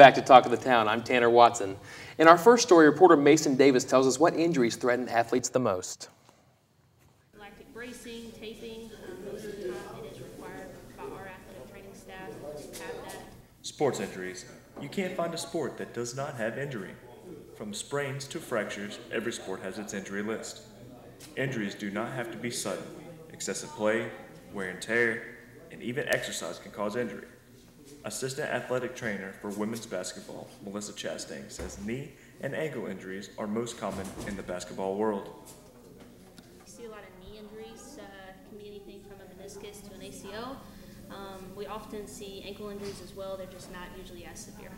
back to Talk of the Town. I'm Tanner Watson. In our first story, reporter Mason Davis tells us what injuries threaten athletes the most. Lactic bracing, taping, most of the time it is required by our athletic training staff to have that. Sports injuries. You can't find a sport that does not have injury. From sprains to fractures, every sport has its injury list. Injuries do not have to be sudden. Excessive play, wear and tear, and even exercise can cause injury. Assistant athletic trainer for women's basketball, Melissa Chastain, says knee and ankle injuries are most common in the basketball world. We see a lot of knee injuries, can be anything from a meniscus to an ACL. We often see ankle injuries as well, they're just not usually as severe.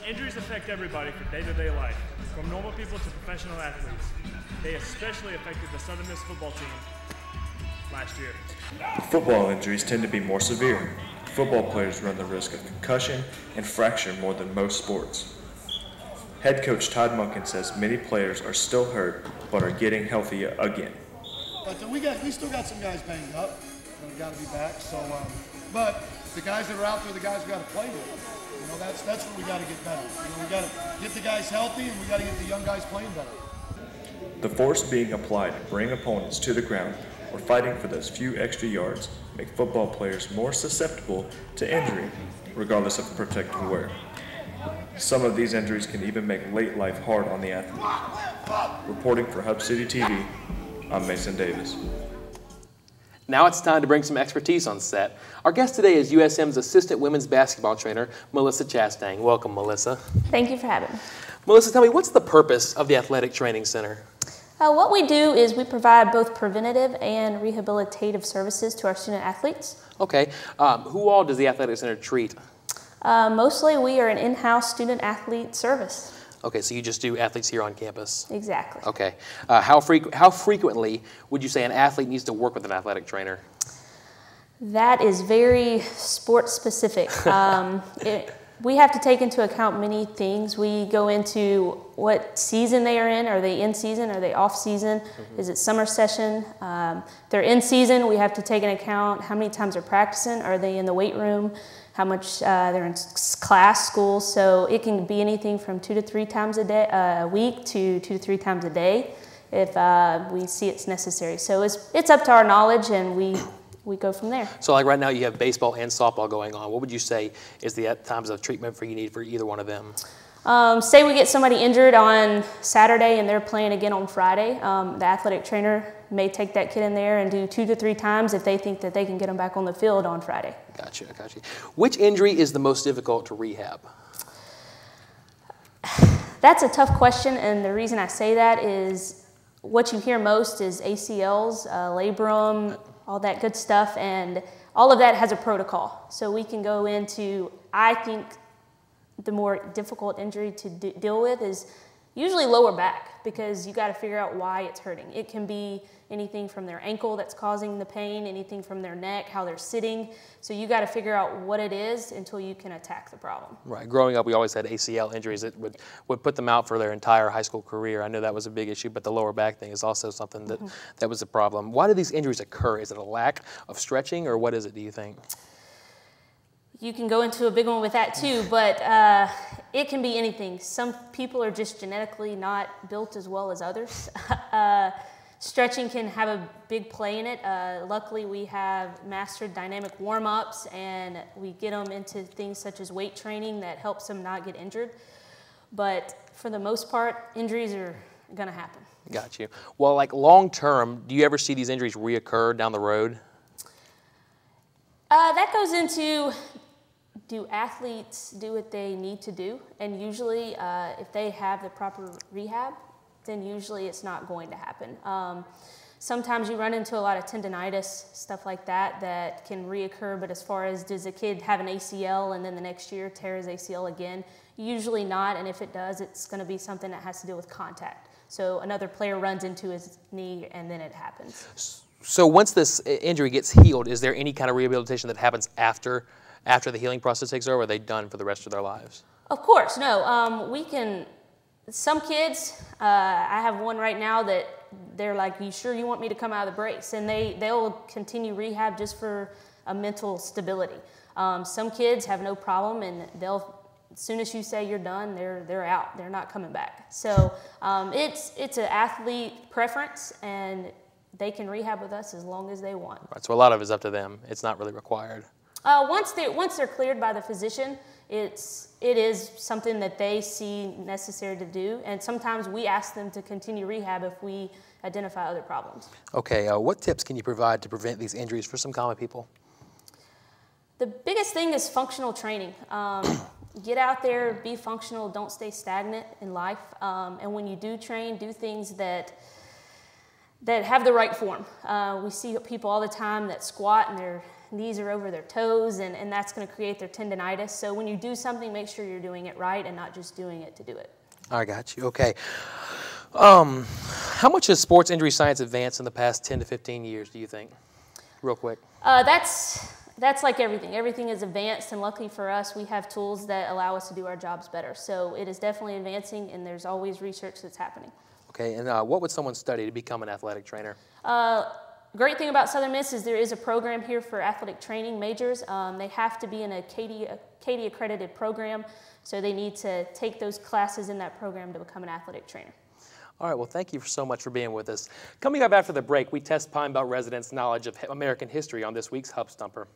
Injuries affect everybody from day-to-day life, from normal people to professional athletes. They especially affected the Southern Miss football team last year. Football injuries tend to be more severe. Football players run the risk of concussion and fracture more than most sports. Head coach Todd Munkin says many players are still hurt but are getting healthy again. But we still got some guys banged up and got to be back. So, but the guys that are out there, the guys we got to play with. You know, that's where we got to get better. You know, we got to get the guys healthy and we got to get the young guys playing better. The force being applied to bring opponents to the ground or fighting for those few extra yards make football players more susceptible to injury, regardless of protective wear. Some of these injuries can even make late life hard on the athlete. Reporting for Hub City TV, I'm Mason Davis. Now it's time to bring some expertise on set. Our guest today is USM's assistant women's basketball trainer, Melissa Chastain. Welcome, Melissa. Thank you for having me. Melissa, tell me, what's the purpose of the Athletic Training Center? What we do is we provide both preventative and rehabilitative services to our student athletes. Okay. Who all does the Athletic Center treat? Mostly we are an in-house student athlete service. Okay, so you just do athletes here on campus? Exactly. Okay. How frequently would you say an athlete needs to work with an athletic trainer? That is very sport specific. We have to take into account many things. We go into what season they are in. Are they in season? Are they off season? Mm-hmm. Is it summer session? They're in season. We have to take into account how many times they're practicing. Are they in the weight room? How much they're in class, school. So it can be anything from 2 to 3 times a week to 2 to 3 times a day if we see it's necessary. So it's up to our knowledge, and we go from there. So like right now you have baseball and softball going on. What would you say is the times of treatment you need for either one of them? Say we get somebody injured on Saturday and they're playing again on Friday. The athletic trainer may take that kid in there and do 2 to 3 times if they think that they can get them back on the field on Friday. Gotcha. Which injury is the most difficult to rehab? That's a tough question, and the reason I say that is what you hear most is ACLs, labrum, all that good stuff, and all of that has a protocol. So we can go into, I think the more difficult injury to deal with is usually lower back, because you got to figure out why it's hurting. It can be anything from their ankle that's causing the pain, anything from their neck, how they're sitting. So you got to figure out what it is until you can attack the problem. Right. Growing up, we always had ACL injuries that would put them out for their entire high school career. I know that was a big issue, but the lower back thing is also something that was a problem. Why do these injuries occur? Is it a lack of stretching, or what is it, do you think? You can go into a big one with that too, but it can be anything. Some people are just genetically not built as well as others. Stretching can have a big play in it. Luckily, we have mastered dynamic warm-ups, and we get them into things such as weight training that helps them not get injured. But for the most part, injuries are going to happen. Got you. Well, like long-term, do you ever see these injuries reoccur down the road? That goes into, do athletes do what they need to do? And usually, if they have the proper rehab, then usually it's not going to happen. Sometimes you run into a lot of tendonitis, stuff like that, that can reoccur, but as far as does a kid have an ACL and then the next year tear his ACL again, usually not, and if it does, it's gonna be something that has to do with contact. So another player runs into his knee and then it happens. So once this injury gets healed, is there any kind of rehabilitation that happens after the healing process takes over, or are they done for the rest of their lives? Of course, no. We can, some kids, I have one right now that they're like, you sure you want me to come out of the brace? And they'll continue rehab just for a mental stability. Some kids have no problem and they'll as soon as you say you're done, they're out. They're not coming back. So it's an athlete preference, and they can rehab with us as long as they want. Right, so a lot of it's up to them. It's not really required. Once they're cleared by the physician, it is something that they see necessary to do, and sometimes we ask them to continue rehab if we identify other problems. Okay, what tips can you provide to prevent these injuries for some common people? The biggest thing is functional training. Get out there, be functional, don't stay stagnant in life, and when you do train, do things that have the right form. We see people all the time that squat and their knees are over their toes, and that's going to create their tendinitis. So when you do something, make sure you're doing it right and not just doing it to do it. I got you. Okay. How much has sports injury science advanced in the past 10 to 15 years, do you think? Real quick. That's like everything. Everything is advanced, and luckily for us, we have tools that allow us to do our jobs better. So it is definitely advancing, and there's always research that's happening. Okay, and what would someone study to become an athletic trainer? Great thing about Southern Miss is there is a program here for athletic training majors. They have to be in a Katie accredited program, so they need to take those classes in that program to become an athletic trainer. All right, well, thank you so much for being with us. Coming up after the break, we test Pine Belt residents' knowledge of American history on this week's Hub Stumper.